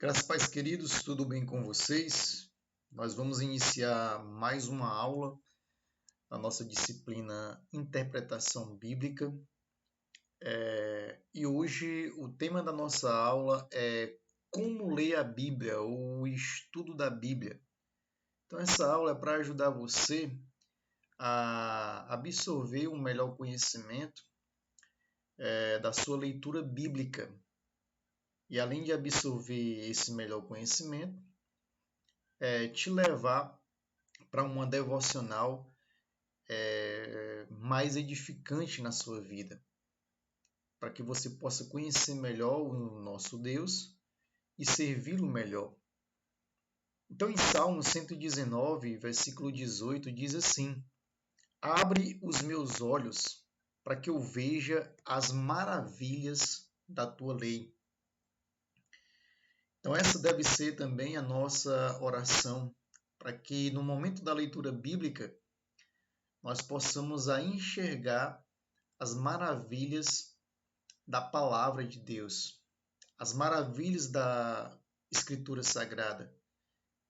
Graças, pais queridos, tudo bem com vocês? Nós vamos iniciar mais uma aula da nossa disciplina Interpretação Bíblica. E hoje o tema da nossa aula é como ler a Bíblia, ou o estudo da Bíblia. Então essa aula é para ajudar você a absorver um melhor conhecimento da sua leitura bíblica. E além de absorver esse melhor conhecimento, te levar para uma devocional mais edificante na sua vida, para que você possa conhecer melhor o nosso Deus e servi-lo melhor. Então, em Salmo 119, versículo 18, diz assim: Abre os meus olhos para que eu veja as maravilhas da tua lei. Então, essa deve ser também a nossa oração, para que no momento da leitura bíblica nós possamos enxergar as maravilhas da palavra de Deus, as maravilhas da Escritura Sagrada,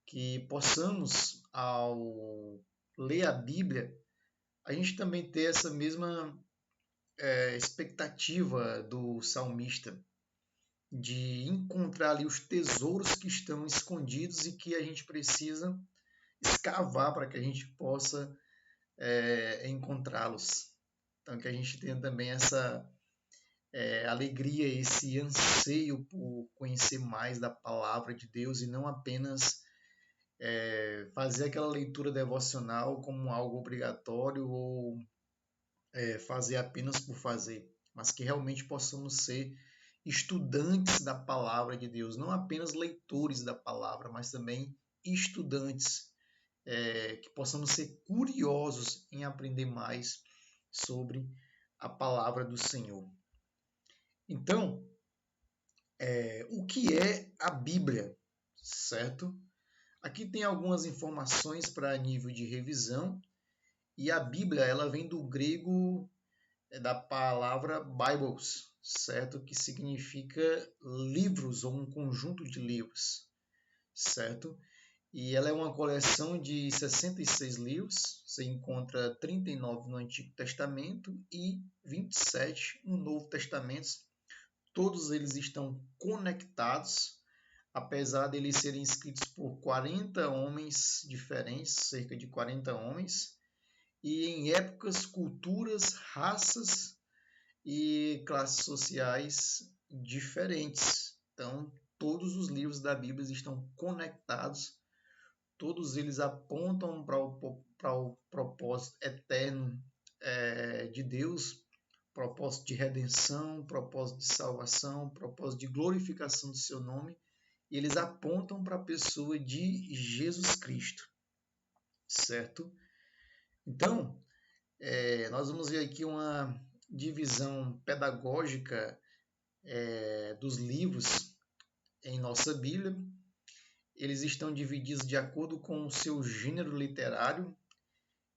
que possamos, ao ler a Bíblia, a gente também ter essa mesma expectativa do salmista, de encontrar ali os tesouros que estão escondidos e que a gente precisa escavar para que a gente possa encontrá-los. Então, que a gente tenha também essa alegria, esse anseio por conhecer mais da palavra de Deus e não apenas fazer aquela leitura devocional como algo obrigatório ou fazer apenas por fazer, mas que realmente possamos ser estudantes da palavra de Deus, não apenas leitores da palavra, mas também estudantes, que possamos ser curiosos em aprender mais sobre a palavra do Senhor. Então, o que é a Bíblia, certo? Aqui tem algumas informações para nível de revisão, e a Bíblia ela vem do grego da palavra Bibles, certo? Que significa livros ou um conjunto de livros, certo? E ela é uma coleção de 66 livros, você encontra 39 no Antigo Testamento e 27 no Novo Testamento. Todos eles estão conectados, apesar de eles serem escritos por 40 homens diferentes, cerca de 40 homens, e em épocas, culturas, raças e classes sociais diferentes. Então, todos os livros da Bíblia estão conectados, todos eles apontam para o propósito eterno de Deus, propósito de redenção, propósito de salvação, propósito de glorificação do seu nome, e eles apontam para a pessoa de Jesus Cristo, certo? Então, nós vamos ver aqui uma divisão pedagógica dos livros em nossa Bíblia. Eles estão divididos de acordo com o seu gênero literário,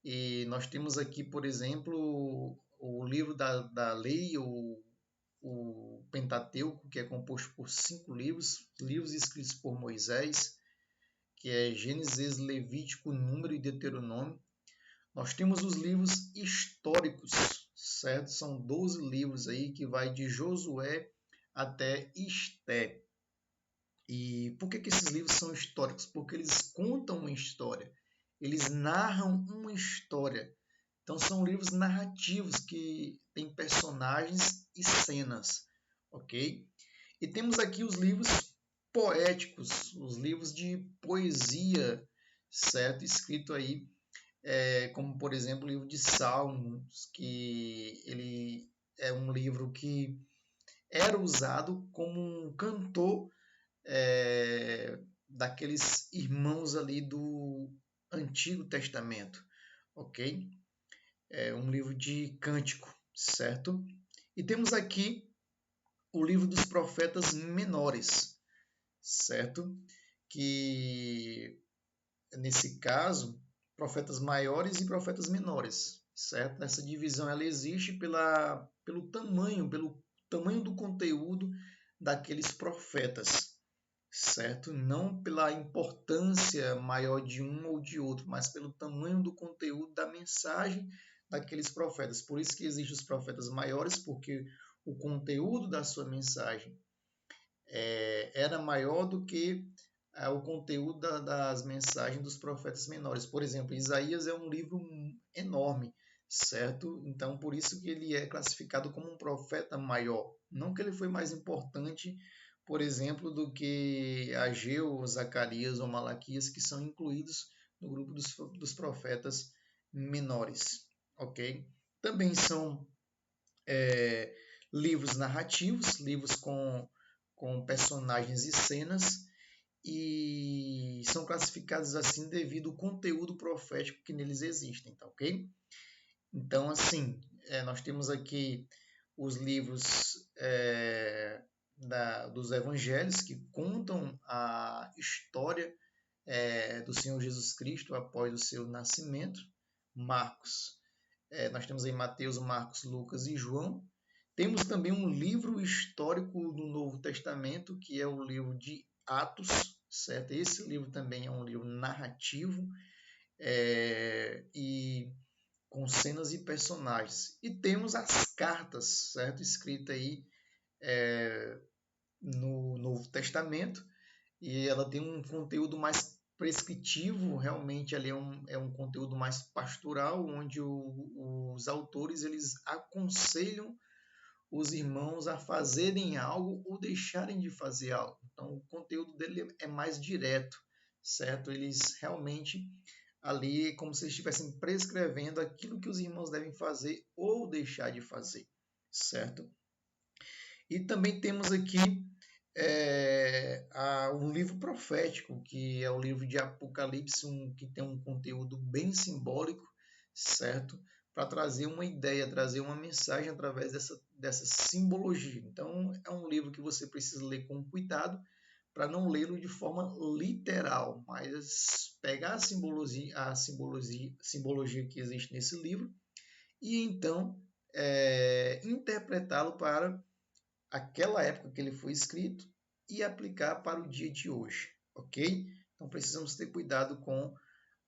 e nós temos aqui, por exemplo, o livro da lei, o Pentateuco, que é composto por 5 livros escritos por Moisés, que é Gênesis, Levítico, Número e Deuteronômio. Nós temos os livros históricos, certo? São 12 livros aí que vai de Josué até Esté. E por que esses livros são históricos? Porque eles contam uma história, eles narram uma história. Então são livros narrativos que têm personagens e cenas, ok? E temos aqui os livros poéticos, os livros de poesia, certo? Escrito aí, como por exemplo o livro de Salmos, que ele é um livro que era usado como um cantor daqueles irmãos ali do Antigo Testamento, ok? É um livro de cântico, certo? E temos aqui o livro dos profetas menores, certo? Que, nesse caso, profetas maiores e profetas menores, certo? Essa divisão ela existe pelo tamanho do conteúdo daqueles profetas, certo? Não pela importância maior de um ou de outro, mas pelo tamanho do conteúdo da mensagem daqueles profetas. Por isso que existem os profetas maiores, porque o conteúdo da sua mensagem era maior do que o conteúdo das mensagens dos profetas menores. Por exemplo, Isaías é um livro enorme, certo? Então, por isso que ele é classificado como um profeta maior. Não que ele foi mais importante, por exemplo, do que Ageu, Zacarias ou Malaquias, que são incluídos no grupo dos profetas menores, ok? Também são livros narrativos, livros com personagens e cenas, e são classificados assim devido ao conteúdo profético que neles existem, tá ok? Então, assim, nós temos aqui os livros dos evangelhos que contam a história do Senhor Jesus Cristo após o seu nascimento. Marcos, nós temos aí Mateus, Marcos, Lucas e João. Temos também um livro histórico do Novo Testamento, que é o livro de Atos, certo? Esse livro também é um livro narrativo e com cenas e personagens. E temos as cartas, certo? Escrita aí no Novo Testamento, e ela tem um conteúdo mais prescritivo, realmente ali é um conteúdo mais pastoral, onde os autores eles aconselham os irmãos a fazerem algo ou deixarem de fazer algo. Então, o conteúdo dele é mais direto, certo? Eles realmente ali é como se estivessem prescrevendo aquilo que os irmãos devem fazer ou deixar de fazer, certo? E também temos aqui um livro profético, que é o livro de Apocalipse, que tem um conteúdo bem simbólico, certo? Para trazer uma ideia, trazer uma mensagem através dessa simbologia. Então, é um livro que você precisa ler com cuidado, para não lê-lo de forma literal, mas pegar a simbologia que existe nesse livro e então interpretá-lo para aquela época que ele foi escrito e aplicar para o dia de hoje, ok? Então precisamos ter cuidado com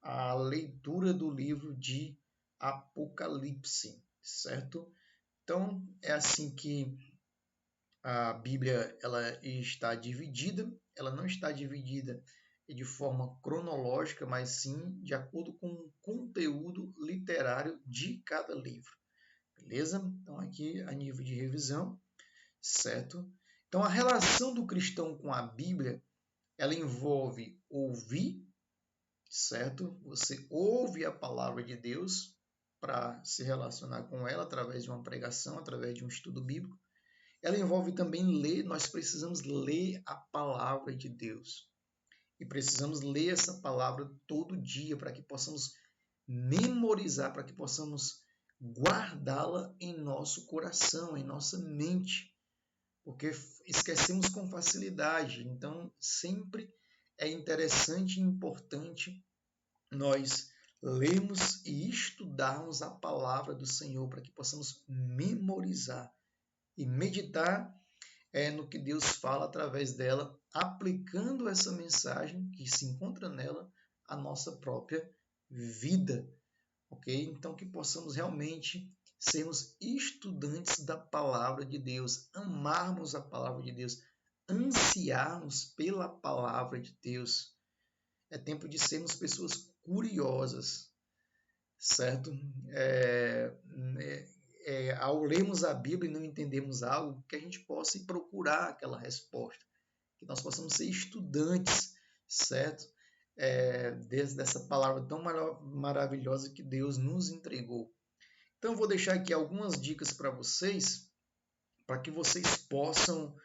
a leitura do livro de Apocalipse, certo? Então é assim que a Bíblia ela está dividida, ela não está dividida de forma cronológica, mas sim de acordo com o conteúdo literário de cada livro, beleza? Então aqui a nível de revisão, certo? Então a relação do cristão com a Bíblia, ela envolve ouvir, certo? Você ouve a palavra de Deus para se relacionar com ela através de uma pregação, através de um estudo bíblico. Ela envolve também ler, nós precisamos ler a palavra de Deus. E precisamos ler essa palavra todo dia para que possamos memorizar, para que possamos guardá-la em nosso coração, em nossa mente, porque esquecemos com facilidade. Então, sempre é interessante e importante nós lermos e estudarmos a palavra do Senhor para que possamos memorizar e meditar no que Deus fala através dela, aplicando essa mensagem que se encontra nela à nossa própria vida, ok? Então que possamos realmente sermos estudantes da palavra de Deus, amarmos a palavra de Deus, ansiarmos pela palavra de Deus. É tempo de sermos pessoas curiosas, certo? Ao lermos a Bíblia e não entendemos algo, que a gente possa ir procurar aquela resposta, que nós possamos ser estudantes, certo? Dessa palavra tão maravilhosa que Deus nos entregou. Então, eu vou deixar aqui algumas dicas para vocês, para que vocês possam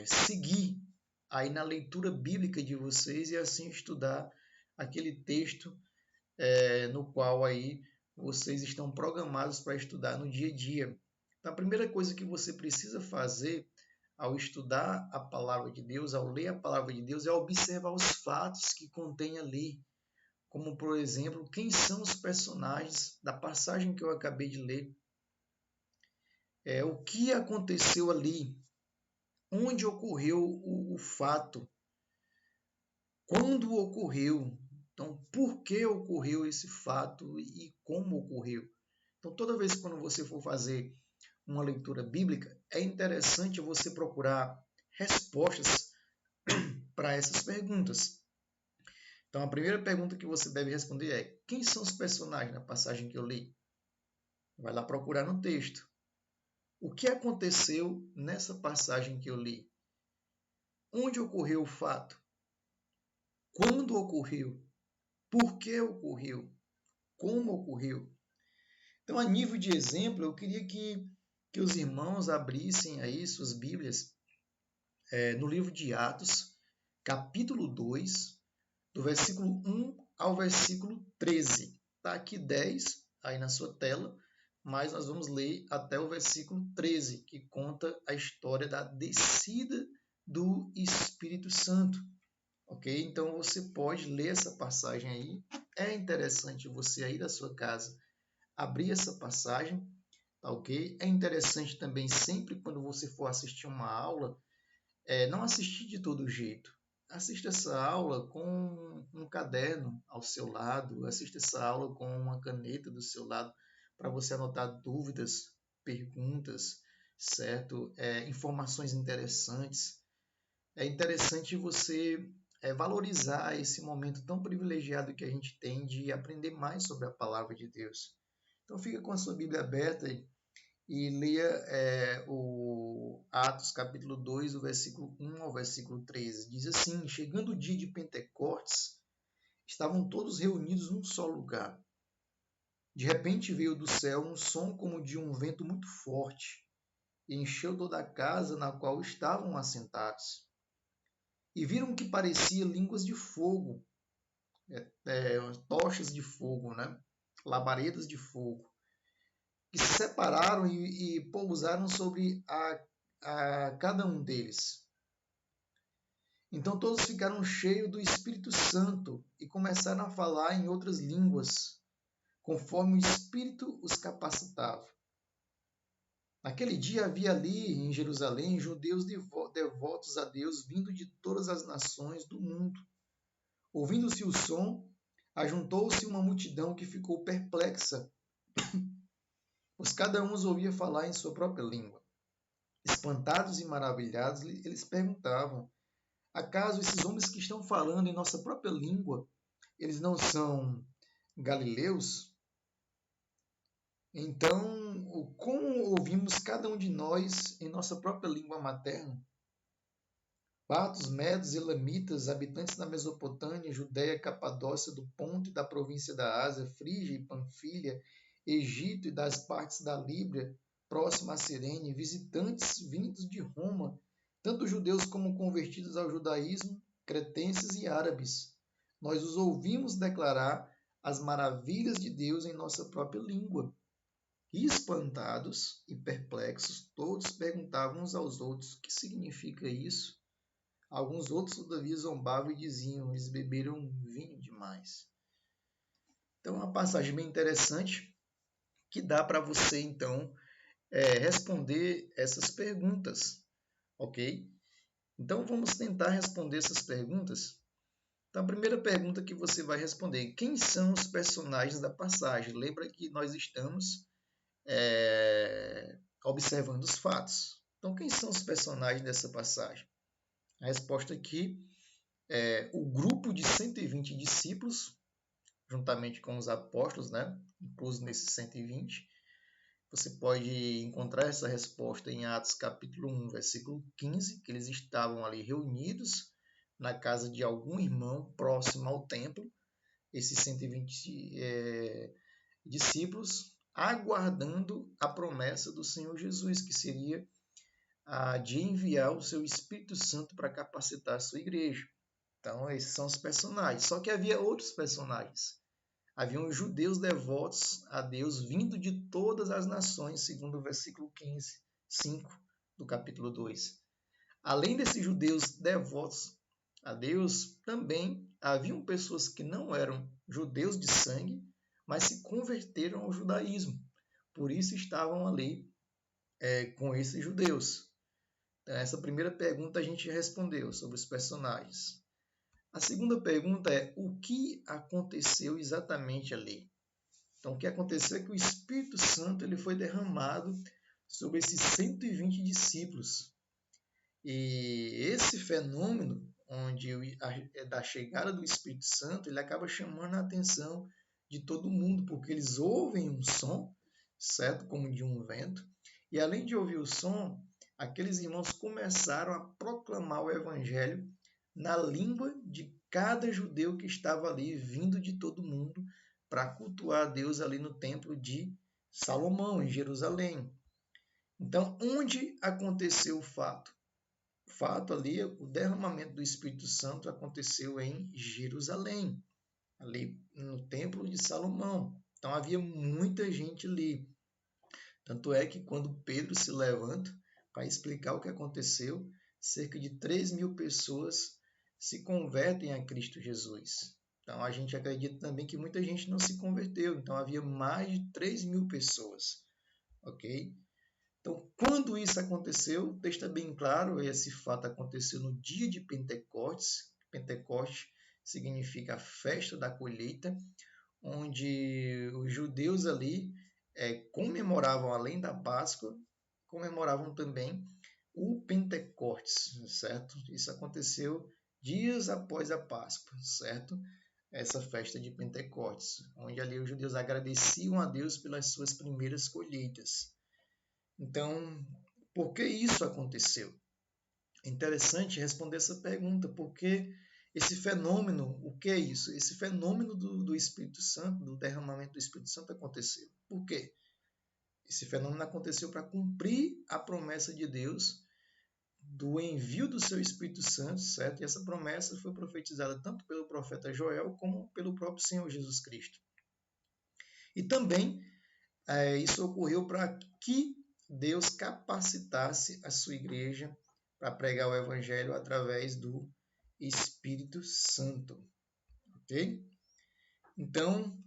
seguir aí na leitura bíblica de vocês e assim estudar aquele texto no qual aí vocês estão programados para estudar no dia a dia. Então, a primeira coisa que você precisa fazer ao estudar a palavra de Deus, ao ler a palavra de Deus, é observar os fatos que contém ali. Como, por exemplo, quem são os personagens da passagem que eu acabei de ler. O que aconteceu ali. onde ocorreu o fato, quando ocorreu, então por que ocorreu esse fato e como ocorreu. Então, toda vez que quando você for fazer uma leitura bíblica, é interessante você procurar respostas para essas perguntas. Então, a primeira pergunta que você deve responder é: quem são os personagens na passagem que eu li? Vai lá procurar no texto. O que aconteceu nessa passagem que eu li? Onde ocorreu o fato? Quando ocorreu? Por que ocorreu? Como ocorreu? Então, a nível de exemplo, eu queria que os irmãos abrissem aí suas Bíblias no livro de Atos, capítulo 2, do versículo 1 ao versículo 13. Está aqui 10 aí na sua tela, mas nós vamos ler até o versículo 13, que conta a história da descida do Espírito Santo. Ok? Então você pode ler essa passagem aí. É interessante você aí da sua casa abrir essa passagem, tá ok? É interessante também sempre quando você for assistir uma aula, não assistir de todo jeito. Assista essa aula com um caderno ao seu lado, assista essa aula com uma caneta do seu lado para você anotar dúvidas, perguntas, certo? Informações interessantes. É interessante você valorizar esse momento tão privilegiado que a gente tem de aprender mais sobre a palavra de Deus. Então fica com a sua Bíblia aberta e leia o Atos capítulo 2, do versículo 1 ao versículo 13. Diz assim: chegando o dia de Pentecostes, estavam todos reunidos num só lugar. De repente veio do céu um som como de um vento muito forte, e encheu toda a casa na qual estavam assentados. E viram que parecia línguas de fogo, tochas de fogo, né? Labaredas de fogo, que se separaram e pousaram sobre a cada um deles. Então todos ficaram cheios do Espírito Santo e começaram a falar em outras línguas, conforme o Espírito os capacitava. Naquele dia havia ali em Jerusalém judeus devotos a Deus, vindo de todas as nações do mundo. Ouvindo-se o som, ajuntou-se uma multidão que ficou perplexa, pois cada um os ouvia falar em sua própria língua. Espantados e maravilhados, eles perguntavam: acaso esses homens que estão falando em nossa própria língua, eles não são galileus? Então, como ouvimos cada um de nós em nossa própria língua materna? Partos, medos, elamitas, habitantes da Mesopotâmia, Judéia, Capadócia, do Ponto e da província da Ásia, Frígia e Panfilha, Egito e das partes da Líbia, próxima a Cirene, visitantes vindos de Roma, tanto judeus como convertidos ao judaísmo, cretenses e árabes. Nós os ouvimos declarar as maravilhas de Deus em nossa própria língua. E espantados e perplexos, todos perguntavam uns aos outros: o que significa isso? Alguns outros, todavia, zombavam e diziam: eles beberam vinho demais. Então, é uma passagem bem interessante que dá para você, então, responder essas perguntas, ok? Então, vamos tentar responder essas perguntas. Então, a primeira pergunta que você vai responder: quem são os personagens da passagem? Lembra que nós estamos observando os fatos. Então, quem são os personagens dessa passagem? A resposta aqui é o grupo de 120 discípulos, juntamente com os apóstolos, né? Incluso nesses 120. Você pode encontrar essa resposta em Atos capítulo 1, versículo 15, que eles estavam ali reunidos na casa de algum irmão próximo ao templo, esses 120 discípulos, aguardando a promessa do Senhor Jesus, que seria a de enviar o seu Espírito Santo para capacitar a sua igreja. Então, esses são os personagens. Só que havia outros personagens. Haviam os judeus devotos a Deus, vindo de todas as nações, segundo o versículo 15, 5 do capítulo 2. Além desses judeus devotos a Deus, também haviam pessoas que não eram judeus de sangue, mas se converteram ao judaísmo. Por isso estavam ali com esses judeus. Então, essa primeira pergunta a gente respondeu sobre os personagens. A segunda pergunta é o que aconteceu exatamente ali? Então, o que aconteceu é que o Espírito Santo ele foi derramado sobre esses 120 discípulos. E esse fenômeno, da chegada do Espírito Santo, ele acaba chamando a atenção de todo mundo, porque eles ouvem um som, certo? Como de um vento. E além de ouvir o som, aqueles irmãos começaram a proclamar o Evangelho na língua de cada judeu que estava ali, vindo de todo mundo, para cultuar a Deus ali no templo de Salomão, em Jerusalém. Então, onde aconteceu o fato? O fato ali, o derramamento do Espírito Santo aconteceu em Jerusalém, ali no templo de Salomão. Então, havia muita gente ali. Tanto é que quando Pedro se levanta para explicar o que aconteceu, cerca de 3.000 pessoas se convertem a Cristo Jesus. Então a gente acredita também que muita gente não se converteu. Então havia mais de 3.000 pessoas. Ok? Então, quando isso aconteceu, o texto é bem claro, esse fato aconteceu no dia de Pentecostes. Pentecoste significa a festa da colheita, onde os judeus ali comemoravam, além da Páscoa, comemoravam também o Pentecostes, certo? Isso aconteceu dias após a Páscoa, certo? Essa festa de Pentecostes, onde ali os judeus agradeciam a Deus pelas suas primeiras colheitas. Então, por que isso aconteceu? É interessante responder essa pergunta, porque esse fenômeno, o que é isso? Esse fenômeno do Espírito Santo, do derramamento do Espírito Santo aconteceu. Por quê? Esse fenômeno aconteceu para cumprir a promessa de Deus do envio do seu Espírito Santo, certo? E essa promessa foi profetizada tanto pelo profeta Joel como pelo próprio Senhor Jesus Cristo. E também isso ocorreu para que Deus capacitasse a sua igreja para pregar o evangelho através do Espírito Santo, ok? Então,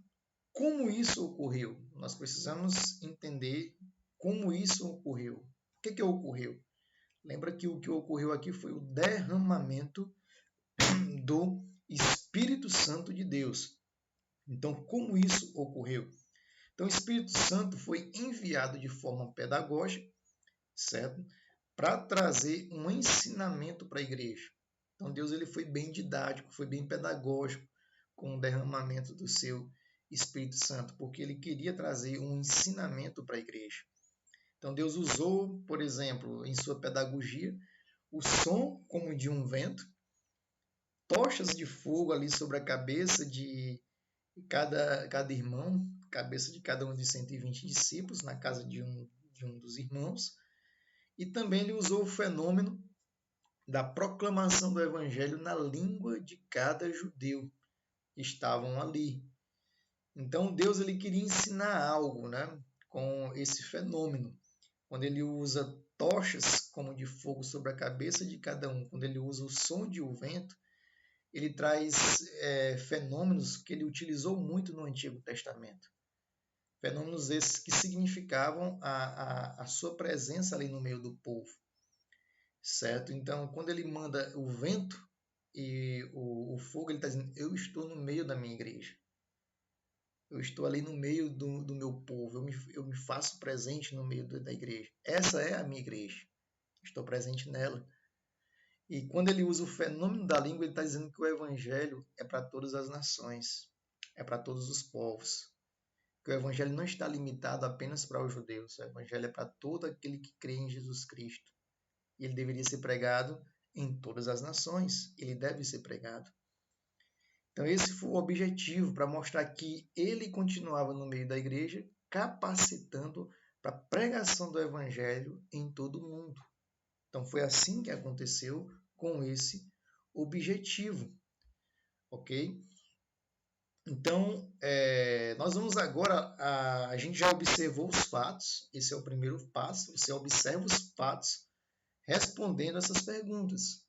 como isso ocorreu? Nós precisamos entender como isso ocorreu. O que ocorreu? Lembra que o que ocorreu aqui foi o derramamento do Espírito Santo de Deus. Então, como isso ocorreu? Então, o Espírito Santo foi enviado de forma pedagógica, certo? Para trazer um ensinamento para a igreja. Então, Deus ele foi bem didático, foi bem pedagógico com o derramamento do seu Espírito Santo, porque ele queria trazer um ensinamento para a igreja. Então, Deus usou, por exemplo, em sua pedagogia, o som como de um vento, tochas de fogo ali sobre a cabeça de cada irmão, cabeça de cada um dos 120 discípulos, na casa de um dos irmãos. E também ele usou o fenômeno da proclamação do evangelho na língua de cada judeu que estavam ali. Então Deus ele queria ensinar algo, né, com esse fenômeno. Quando ele usa tochas como de fogo sobre a cabeça de cada um, quando ele usa o som de um vento, ele traz fenômenos que ele utilizou muito no Antigo Testamento. Fenômenos esses que significavam a sua presença ali no meio do povo, certo? Então, quando ele manda o vento e o fogo, ele está dizendo, eu estou no meio da minha igreja. Eu estou ali no meio do meu povo, eu me faço presente no meio da igreja. Essa é a minha igreja, estou presente nela. E quando ele usa o fenômeno da língua, ele está dizendo que o evangelho é para todas as nações, é para todos os povos. Que o evangelho não está limitado apenas para os judeus, o evangelho é para todo aquele que crê em Jesus Cristo. E ele deveria ser pregado em todas as nações, ele deve ser pregado. Então esse foi o objetivo, para mostrar que ele continuava no meio da igreja, capacitando para a pregação do evangelho em todo o mundo. Então foi assim que aconteceu com esse objetivo, ok? Então, nós vamos agora, a gente já observou os fatos, esse é o primeiro passo, você observa os fatos respondendo essas perguntas.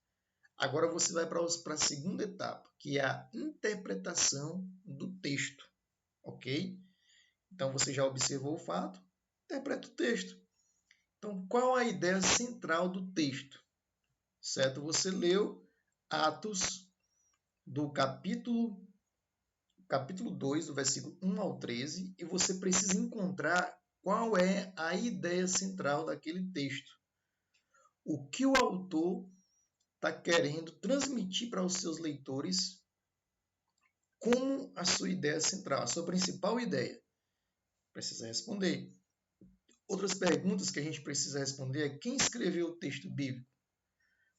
Agora você vai para a segunda etapa, que é a interpretação do texto, ok? Então você já observou o fato, interpreta o texto. Então, qual a ideia central do texto? Certo? Você leu Atos do capítulo 2, do versículo 1 ao 13, e você precisa encontrar qual é a ideia central daquele texto. O que o autor está querendo transmitir para os seus leitores como a sua ideia central, a sua principal ideia. Precisa responder. Outras perguntas que a gente precisa responder é: quem escreveu o texto bíblico?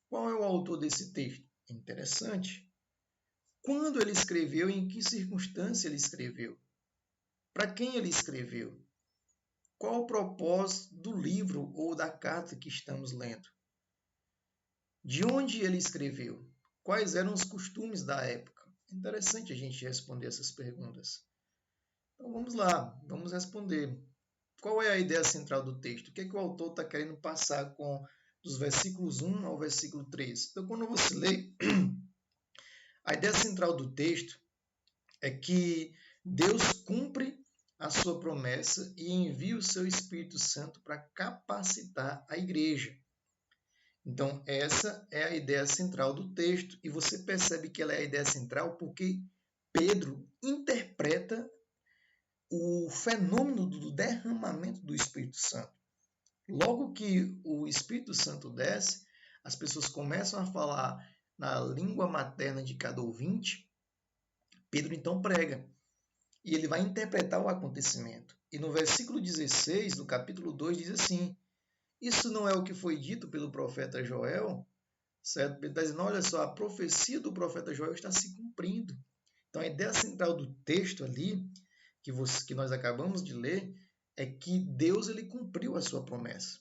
Qual é o autor desse texto? Interessante. Quando ele escreveu e em que circunstância ele escreveu? Para quem ele escreveu? Qual o propósito do livro ou da carta que estamos lendo? De onde ele escreveu? Quais eram os costumes da época? É interessante a gente responder essas perguntas. Então vamos lá, vamos responder. Qual é a ideia central do texto? O que é que o autor está querendo passar com dos versículos 1 ao versículo 3? Então, quando você lê, a ideia central do texto é que Deus cumpre a sua promessa e envia o seu Espírito Santo para capacitar a igreja. Então, essa é a ideia central do texto, e você percebe que ela é a ideia central porque Pedro interpreta o fenômeno do derramamento do Espírito Santo. Logo que o Espírito Santo desce, as pessoas começam a falar na língua materna de cada ouvinte. Pedro então prega, e ele vai interpretar o acontecimento. E no versículo 16 do capítulo 2 diz assim: isso não é o que foi dito pelo profeta Joel? Certo? Ele está dizendo: olha só, a profecia do profeta Joel está se cumprindo. Então, a ideia central do texto ali, que nós acabamos de ler, é que Deus ele cumpriu a sua promessa.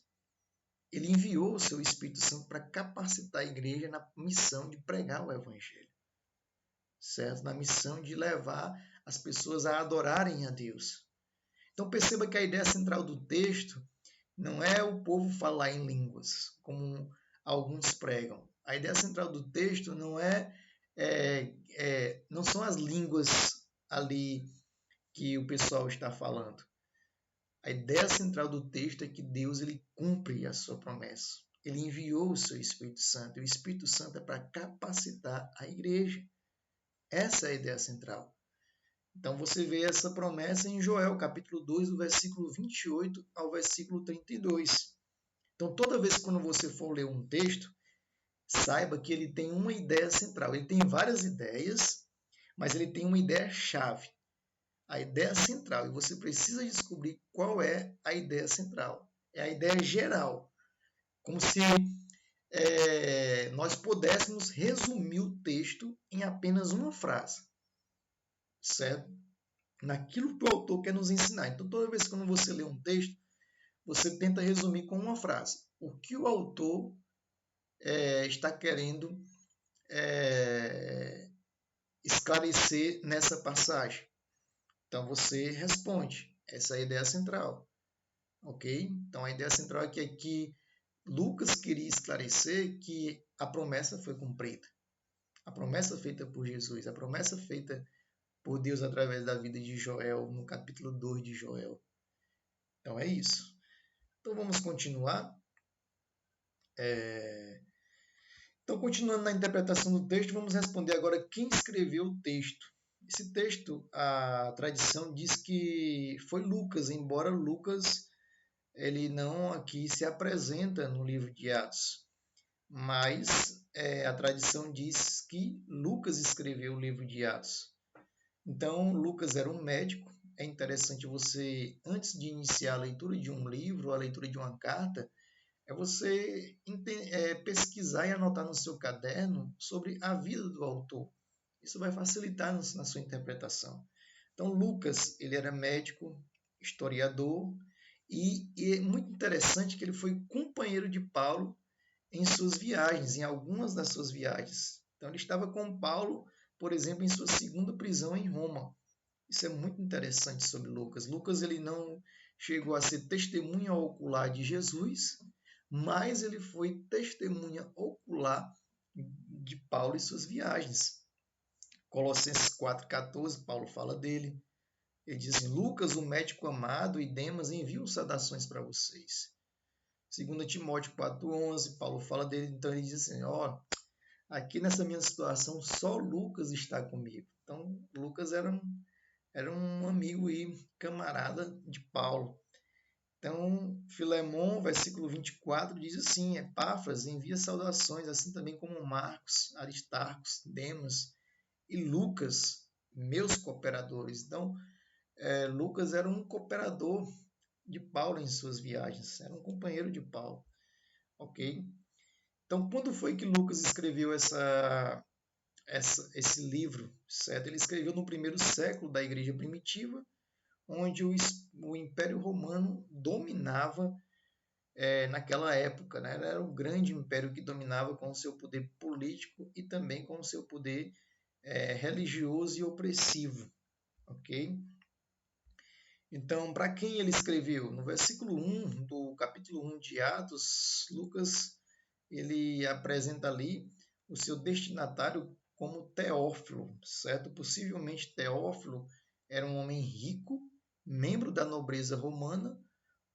Ele enviou o seu Espírito Santo para capacitar a igreja na missão de pregar o Evangelho, certo? Na missão de levar as pessoas a adorarem a Deus. Então perceba que a ideia central do texto não é o povo falar em línguas, como alguns pregam. A ideia central do texto não são as línguas ali que o pessoal está falando. A ideia central do texto é que Deus ele cumpre a sua promessa. Ele enviou o seu Espírito Santo. E o Espírito Santo é para capacitar a igreja. Essa é a ideia central. Então você vê essa promessa em Joel, capítulo 2, do versículo 28 ao versículo 32. Então toda vez que quando você for ler um texto, saiba que ele tem uma ideia central. Ele tem várias ideias, mas ele tem uma ideia-chave. A ideia central, e você precisa descobrir qual é a ideia central. É a ideia geral. Como se nós pudéssemos resumir o texto em apenas uma frase. Certo? Naquilo que o autor quer nos ensinar. Então, toda vez que quando você lê um texto, você tenta resumir com uma frase. O que o autor está querendo esclarecer nessa passagem? Então, você responde. Essa é a ideia central. Ok? Então, a ideia central aqui é que Lucas queria esclarecer que a promessa foi cumprida. A promessa feita por Jesus, a promessa feita por Deus através da vida de Joel, no capítulo 2 de Joel. Então é isso. Então vamos continuar. Então, continuando na interpretação do texto, vamos responder agora quem escreveu o texto. Esse texto, a tradição diz que foi Lucas, embora Lucas ele não aqui se apresenta no livro de Atos. Mas a tradição diz que Lucas escreveu o livro de Atos. Então, Lucas era um médico. É interessante você, antes de iniciar a leitura de um livro, a leitura de uma carta, você pesquisar e anotar no seu caderno sobre a vida do autor. Isso vai facilitar na sua interpretação. Então, Lucas, ele era médico, historiador, e é muito interessante que ele foi companheiro de Paulo em suas viagens, em algumas das suas viagens. Então, ele estava com Paulo, por exemplo, em sua segunda prisão em Roma. Isso é muito interessante sobre Lucas. Lucas ele não chegou a ser testemunha ocular de Jesus, mas ele foi testemunha ocular de Paulo e suas viagens. Colossenses 4,14, Paulo fala dele. Ele diz assim: Lucas, o médico amado, e Demas enviam saudações para vocês. 2 Timóteo 4,11, Paulo fala dele, então ele diz assim, ó, aqui nessa minha situação só Lucas está comigo. Então, Lucas era um amigo e camarada de Paulo. Então, Filemon, versículo 24, diz assim, Epáfras envia saudações, assim também como Marcos, Aristarcos, Demas e Lucas, meus cooperadores. Então, Lucas era um cooperador de Paulo em suas viagens, era um companheiro de Paulo, ok? Então, quando foi que Lucas escreveu esse livro, certo? Ele escreveu no primeiro século da igreja primitiva, onde o Império Romano dominava naquela época, né? Era o grande império que dominava com o seu poder político e também com o seu poder religioso e opressivo, ok? Então, para quem ele escreveu? No versículo 1 do capítulo 1 de Atos, Lucas ele apresenta ali o seu destinatário como Teófilo, certo? Possivelmente Teófilo era um homem rico, membro da nobreza romana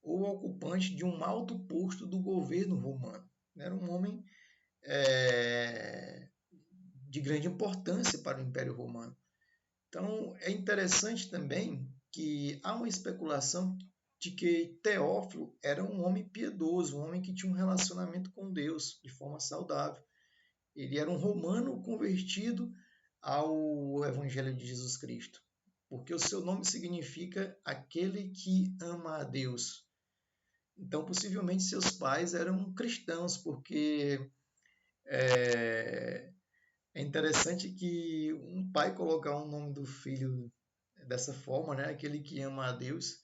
ou ocupante de um alto posto do governo romano. Era um homem de grande importância para o Império Romano. Então, é interessante também que há uma especulação de que Teófilo era um homem piedoso, um homem que tinha um relacionamento com Deus de forma saudável. Ele era um romano convertido ao Evangelho de Jesus Cristo, porque o seu nome significa aquele que ama a Deus. Então, possivelmente, seus pais eram cristãos, porque é interessante que um pai colocar o nome do filho dessa forma, né? Aquele que ama a Deus,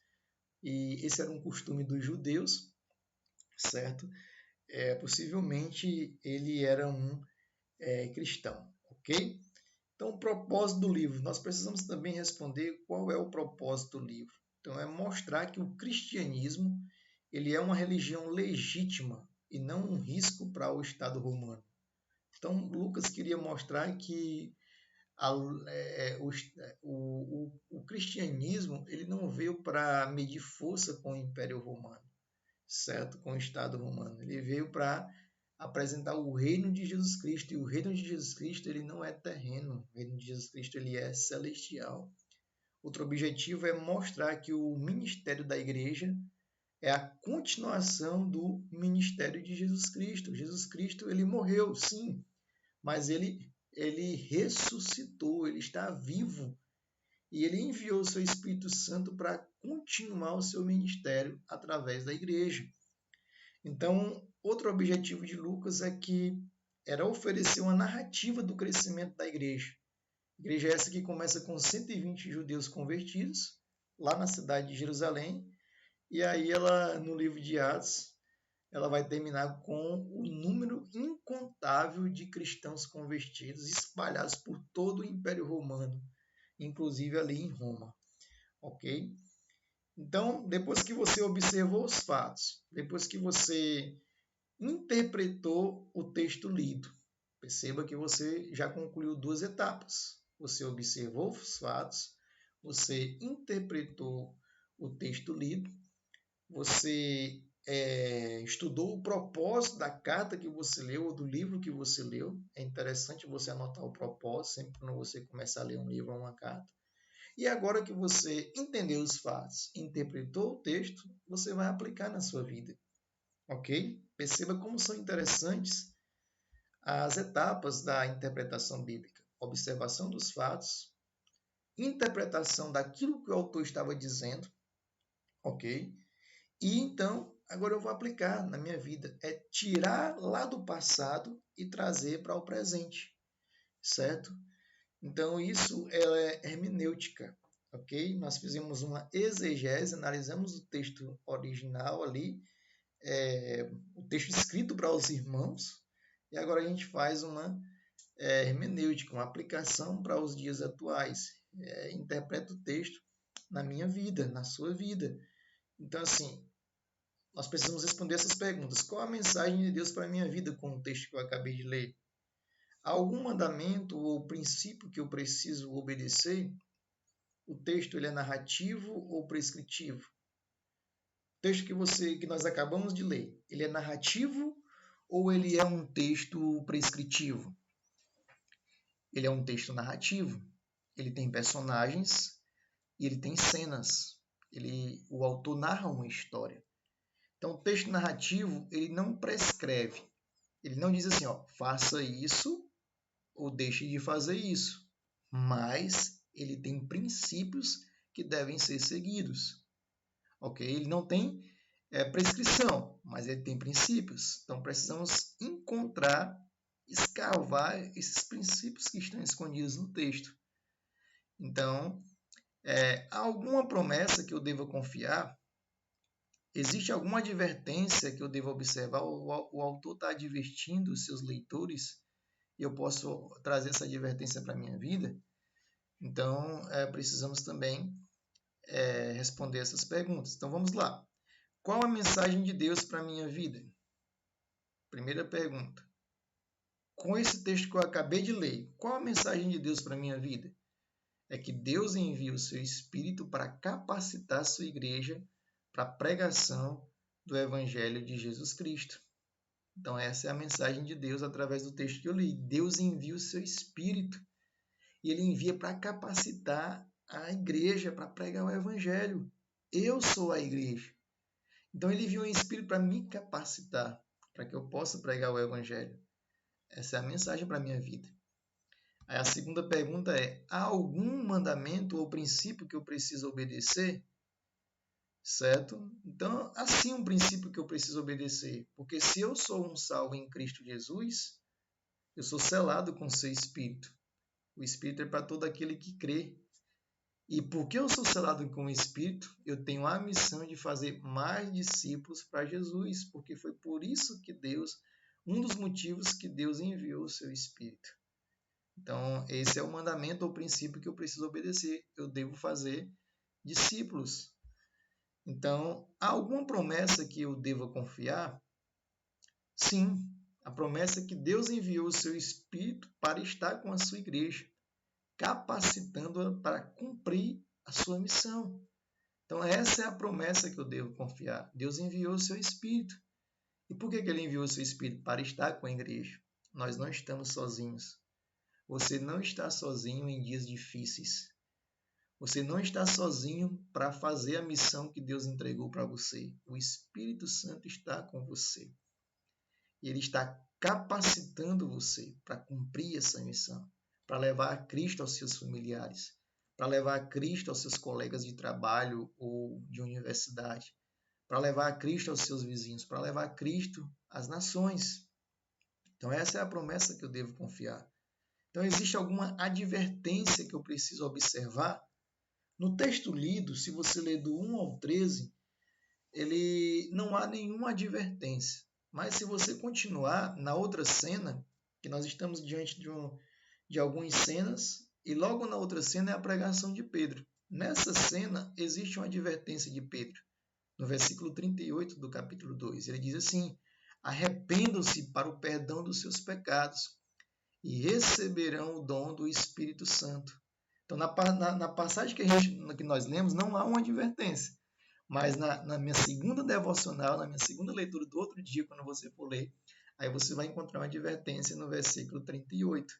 e esse era um costume dos judeus, certo? Possivelmente ele era um cristão, ok? Então, o propósito do livro, nós precisamos também responder qual é o propósito do livro. Então, é mostrar que o cristianismo ele é uma religião legítima e não um risco para o Estado romano. Então, Lucas queria mostrar que o cristianismo ele não veio para medir força com o Império Romano, certo? Com o Estado romano. Ele veio para apresentar o reino de Jesus Cristo. E o reino de Jesus Cristo ele não é terreno. O reino de Jesus Cristo ele é celestial. Outro objetivo é mostrar que o ministério da igreja é a continuação do ministério de Jesus Cristo. Jesus Cristo ele morreu, sim, mas ele ressuscitou, ele está vivo e ele enviou o seu Espírito Santo para continuar o seu ministério através da igreja. Então, outro objetivo de Lucas é que era oferecer uma narrativa do crescimento da igreja. Igreja essa que começa com 120 judeus convertidos, lá na cidade de Jerusalém, e aí ela, no livro de Atos, ela vai terminar com o número incontável de cristãos convertidos espalhados por todo o Império Romano, inclusive ali em Roma, ok? Então, depois que você observou os fatos, depois que você interpretou o texto lido, perceba que você já concluiu duas etapas. Você observou os fatos, você interpretou o texto lido, você estudou o propósito da carta que você leu ou do livro que você leu. É interessante você anotar o propósito sempre quando você começar a ler um livro ou uma carta. E agora que você entendeu os fatos, interpretou o texto, você vai aplicar na sua vida. Ok? Perceba como são interessantes as etapas da interpretação bíblica. Observação dos fatos, interpretação daquilo que o autor estava dizendo, ok? E então, agora eu vou aplicar na minha vida. É tirar lá do passado e trazer para o presente, certo? Então, isso é hermenêutica, ok? Nós fizemos uma exegese, analisamos o texto original ali, o texto escrito para os irmãos, e agora a gente faz uma hermenêutica, uma aplicação para os dias atuais. Interpreta o texto na minha vida, na sua vida. Então, assim, nós precisamos responder essas perguntas. Qual a mensagem de Deus para a minha vida com o texto que eu acabei de ler? Há algum mandamento ou princípio que eu preciso obedecer? O texto ele é narrativo ou prescritivo? texto que nós acabamos de ler, ele é narrativo ou ele é um texto prescritivo? Ele é um texto narrativo. Ele tem personagens e ele tem cenas. O autor narra uma história. Então, o texto narrativo, ele não prescreve. Ele não diz assim, ó, faça isso ou deixe de fazer isso. Mas ele tem princípios que devem ser seguidos. Ok? Ele não tem prescrição, mas ele tem princípios. Então, precisamos encontrar, escavar esses princípios que estão escondidos no texto. Então, há alguma promessa que eu deva confiar? Existe alguma advertência que eu devo observar? O autor está advertindo os seus leitores e eu posso trazer essa advertência para a minha vida? Então, precisamos também responder essas perguntas. Então, vamos lá. Qual a mensagem de Deus para a minha vida? Primeira pergunta. Com esse texto que eu acabei de ler, qual a mensagem de Deus para a minha vida? É que Deus envia o seu Espírito para capacitar a sua igreja para a pregação do Evangelho de Jesus Cristo. Então, essa é a mensagem de Deus através do texto que eu li. Deus envia o seu Espírito e ele envia para capacitar a igreja para pregar o Evangelho. Eu sou a igreja. Então, ele enviou um Espírito para me capacitar, para que eu possa pregar o Evangelho. Essa é a mensagem para a minha vida. Aí a segunda pergunta é: há algum mandamento ou princípio que eu preciso obedecer? Certo? Então, assim um princípio que eu preciso obedecer. Porque se eu sou um salvo em Cristo Jesus, eu sou selado com o seu Espírito. O Espírito é para todo aquele que crê. E porque eu sou selado com o Espírito, eu tenho a missão de fazer mais discípulos para Jesus. Porque foi por isso que Deus, um dos motivos que Deus enviou o seu Espírito. Então, esse é o mandamento ou princípio que eu preciso obedecer. Eu devo fazer discípulos. Então, há alguma promessa que eu deva confiar? Sim, a promessa é que Deus enviou o seu Espírito para estar com a sua igreja, capacitando-a para cumprir a sua missão. Então, essa é a promessa que eu devo confiar. Deus enviou o seu Espírito. E por que ele enviou o seu Espírito? Para estar com a igreja. Nós não estamos sozinhos. Você não está sozinho em dias difíceis. Você não está sozinho para fazer a missão que Deus entregou para você. O Espírito Santo está com você. E ele está capacitando você para cumprir essa missão, para levar a Cristo aos seus familiares, para levar a Cristo aos seus colegas de trabalho ou de universidade, para levar a Cristo aos seus vizinhos, para levar a Cristo às nações. Então, essa é a promessa que eu devo confiar. Então, existe alguma advertência que eu preciso observar? No texto lido, se você ler do 1 ao 13, ele não há nenhuma advertência. Mas se você continuar na outra cena, que nós estamos diante de algumas cenas, e logo na outra cena é a pregação de Pedro. Nessa cena existe uma advertência de Pedro. No versículo 38 do capítulo 2, ele diz assim: arrependam-se para o perdão dos seus pecados e receberão o dom do Espírito Santo. Então, na passagem que nós lemos, não há uma advertência. Mas na minha segunda devocional, na minha segunda leitura do outro dia, quando você for ler, aí você vai encontrar uma advertência no versículo 38,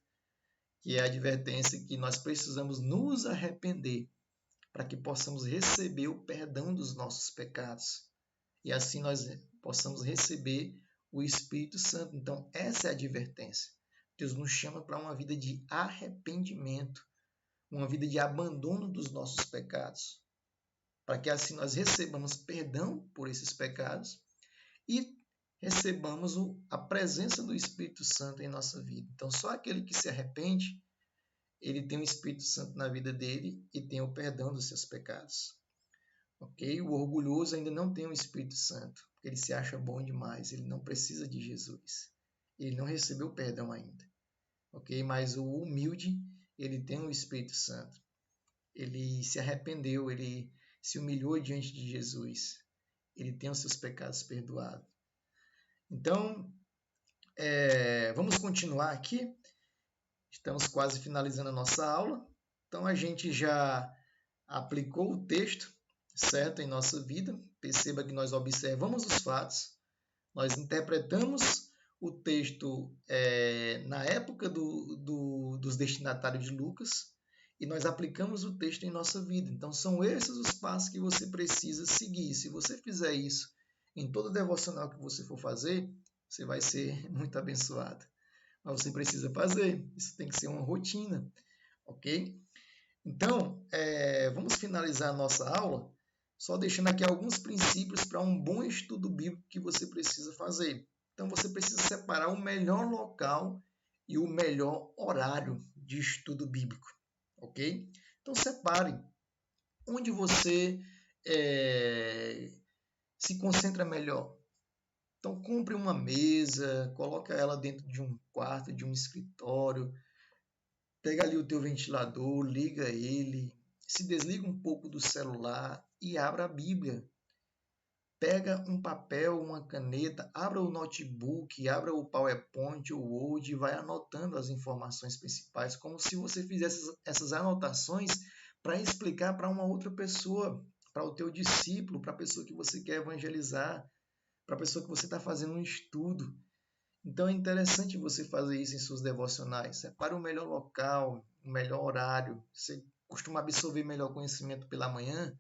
que é a advertência que nós precisamos nos arrepender para que possamos receber o perdão dos nossos pecados. E assim nós possamos receber o Espírito Santo. Então, essa é a advertência. Deus nos chama para uma vida de arrependimento, uma vida de abandono dos nossos pecados, para que assim nós recebamos perdão por esses pecados e recebamos a presença do Espírito Santo em nossa vida. Então, só aquele que se arrepende, ele tem o Espírito Santo na vida dele e tem o perdão dos seus pecados. Ok? O orgulhoso ainda não tem o Espírito Santo, porque ele se acha bom demais, ele não precisa de Jesus. Ele não recebeu o perdão ainda. Ok? Mas o humilde, ele tem o Espírito Santo. Ele se arrependeu, ele se humilhou diante de Jesus. Ele tem os seus pecados perdoados. Então, vamos continuar aqui. Estamos quase finalizando a nossa aula. Então, a gente já aplicou o texto, certo? Em nossa vida. Perceba que nós observamos os fatos, nós interpretamos o texto na época dos destinatários de Lucas e nós aplicamos o texto em nossa vida. Então, são esses os passos que você precisa seguir. Se você fizer isso em todo devocional que você for fazer, você vai ser muito abençoado. Mas você precisa fazer. Isso tem que ser uma rotina, ok? Então, vamos finalizar a nossa aula só deixando aqui alguns princípios para um bom estudo bíblico que você precisa fazer. Então, você precisa separar o melhor local e o melhor horário de estudo bíblico, ok? Então, separe onde você se concentra melhor. Então, compre uma mesa, coloque ela dentro de um quarto, de um escritório, pega ali o teu ventilador, liga ele, se desliga um pouco do celular e abra a Bíblia. Pega um papel, uma caneta, abra o notebook, abra o PowerPoint ou Word e vai anotando as informações principais, como se você fizesse essas anotações para explicar para uma outra pessoa, para o teu discípulo, para a pessoa que você quer evangelizar, para a pessoa que você está fazendo um estudo. Então é interessante você fazer isso em seus devocionais. Separe o melhor local, o melhor horário. Você costuma absorver melhor conhecimento pela manhã,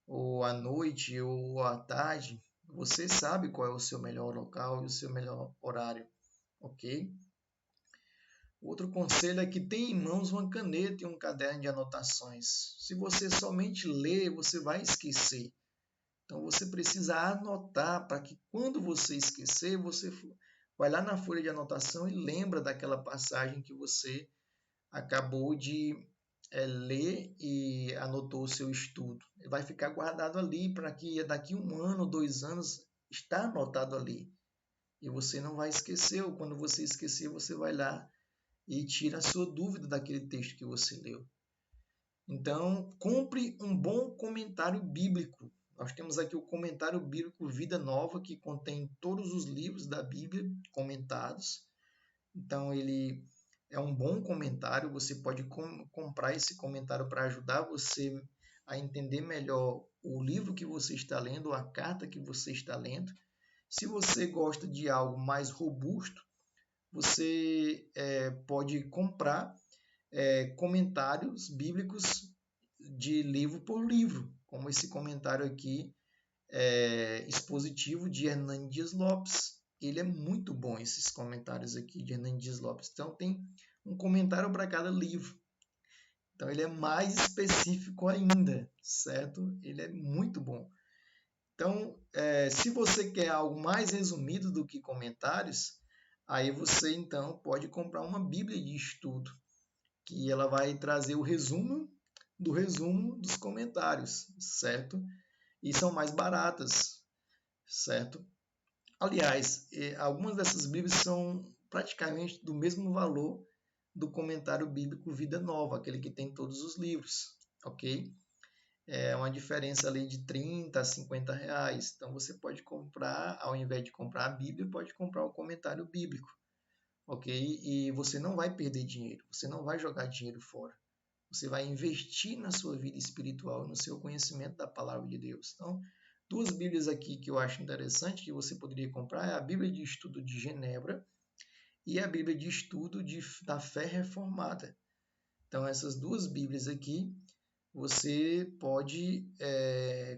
ou à noite, ou à tarde. Você sabe qual é o seu melhor local e o seu melhor horário, ok? Outro conselho é que tenha em mãos uma caneta e um caderno de anotações. Se você somente lê, você vai esquecer. Então você precisa anotar para que quando você esquecer, você vai lá na folha de anotação e lembra daquela passagem que você acabou de ler e anotou o seu estudo. Vai ficar guardado ali para que daqui 1 ano, 2 anos, está anotado ali. E você não vai esquecer, ou quando você esquecer, você vai lá e tira a sua dúvida daquele texto que você leu. Então, compre um bom comentário bíblico. Nós temos aqui o comentário bíblico Vida Nova, que contém todos os livros da Bíblia comentados. Então, ele é um bom comentário. Você pode comprar esse comentário para ajudar você a entender melhor o livro que você está lendo, a carta que você está lendo. Se você gosta de algo mais robusto, você pode comprar comentários bíblicos de livro por livro, como esse comentário aqui expositivo de Hernani Dias Lopes. Ele é muito bom, esses comentários aqui de Hernani Dias Lopes. Então, tem um comentário para cada livro. Então, ele é mais específico ainda, certo? Ele é muito bom. Então, se você quer algo mais resumido do que comentários, aí você, então, pode comprar uma Bíblia de estudo, que ela vai trazer o resumo dos comentários, certo? E são mais baratas, certo? Aliás, algumas dessas Bíblias são praticamente do mesmo valor do comentário bíblico Vida Nova, aquele que tem todos os livros, ok? É uma diferença ali de 30 a 50 reais. Então você pode comprar, ao invés de comprar a Bíblia, pode comprar o comentário bíblico, ok? E você não vai perder dinheiro, você não vai jogar dinheiro fora. Você vai investir na sua vida espiritual, no seu conhecimento da palavra de Deus. Então, duas Bíblias aqui que eu acho interessante que você poderia comprar é a Bíblia de Estudo de Genebra e a Bíblia de Estudo da Fé Reformada. Então, essas duas Bíblias aqui você pode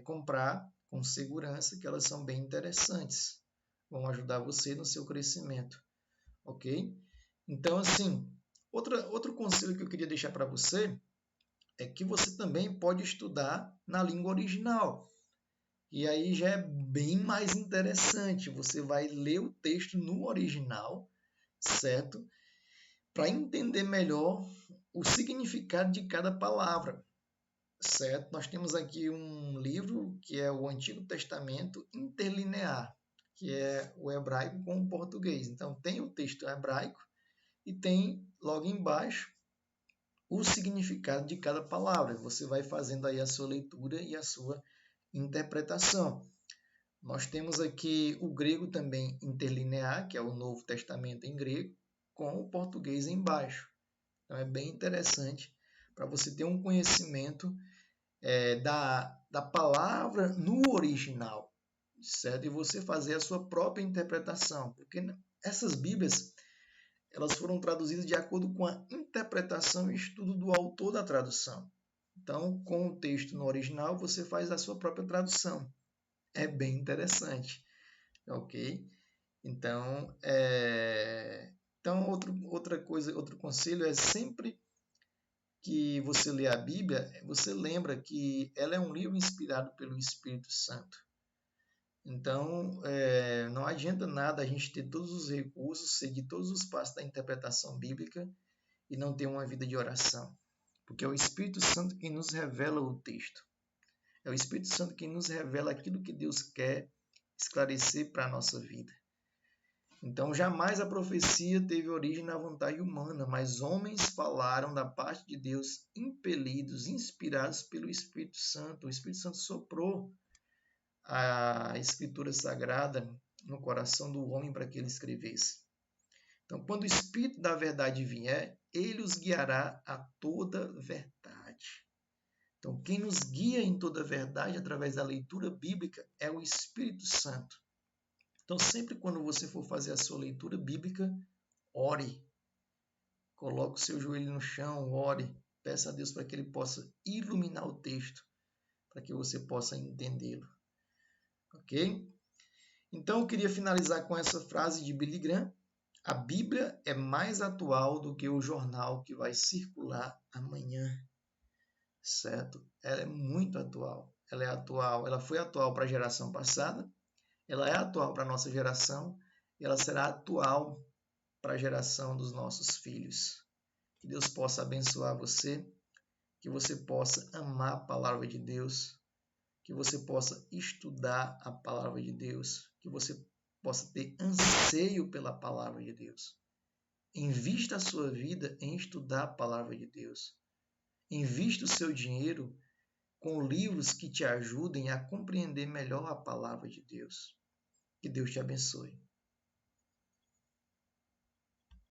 comprar com segurança, que elas são bem interessantes. Vão ajudar você no seu crescimento, ok? Então, assim, outro conselho que eu queria deixar para você é que você também pode estudar na língua original. E aí já é bem mais interessante. Você vai ler o texto no original, certo? Para entender melhor o significado de cada palavra, certo? Nós temos aqui um livro que é o Antigo Testamento Interlinear, que é o hebraico com o português. Então tem o texto hebraico e tem logo embaixo o significado de cada palavra. Você vai fazendo aí a sua leitura e a sua interpretação. Nós temos aqui o grego também interlinear, que é o Novo Testamento em grego, com o português embaixo. Então é bem interessante para você ter um conhecimento da palavra no original, certo? E você fazer a sua própria interpretação, porque essas Bíblias elas foram traduzidas de acordo com a interpretação e estudo do autor da tradução. Então, com o texto no original, você faz a sua própria tradução. É bem interessante, ok? Então, outra coisa, outro conselho é sempre que você lê a Bíblia, você lembra que ela é um livro inspirado pelo Espírito Santo. Então, não adianta nada a gente ter todos os recursos, seguir todos os passos da interpretação bíblica e não ter uma vida de oração. Porque é o Espírito Santo quem nos revela o texto. É o Espírito Santo quem nos revela aquilo que Deus quer esclarecer para a nossa vida. Então, jamais a profecia teve origem na vontade humana, mas homens falaram da parte de Deus, impelidos, inspirados pelo Espírito Santo. O Espírito Santo soprou a Escritura Sagrada no coração do homem para que ele escrevesse. Então, quando o Espírito da verdade vier, ele os guiará a toda verdade. Então, quem nos guia em toda verdade através da leitura bíblica é o Espírito Santo. Então, sempre quando você for fazer a sua leitura bíblica, ore. Coloque o seu joelho no chão, ore. Peça a Deus para que Ele possa iluminar o texto, para que você possa entendê-lo. Ok? Então, eu queria finalizar com essa frase de Billy Graham. A Bíblia é mais atual do que o jornal que vai circular amanhã. Certo? Ela é muito atual. Ela é atual. Ela foi atual para a geração passada. Ela é atual para a nossa geração e ela será atual para a geração dos nossos filhos. Que Deus possa abençoar você, que você possa amar a palavra de Deus, que você possa estudar a palavra de Deus, que você possa ter anseio pela palavra de Deus. Invista a sua vida em estudar a palavra de Deus. Invista o seu dinheiro com livros que te ajudem a compreender melhor a palavra de Deus. Que Deus te abençoe.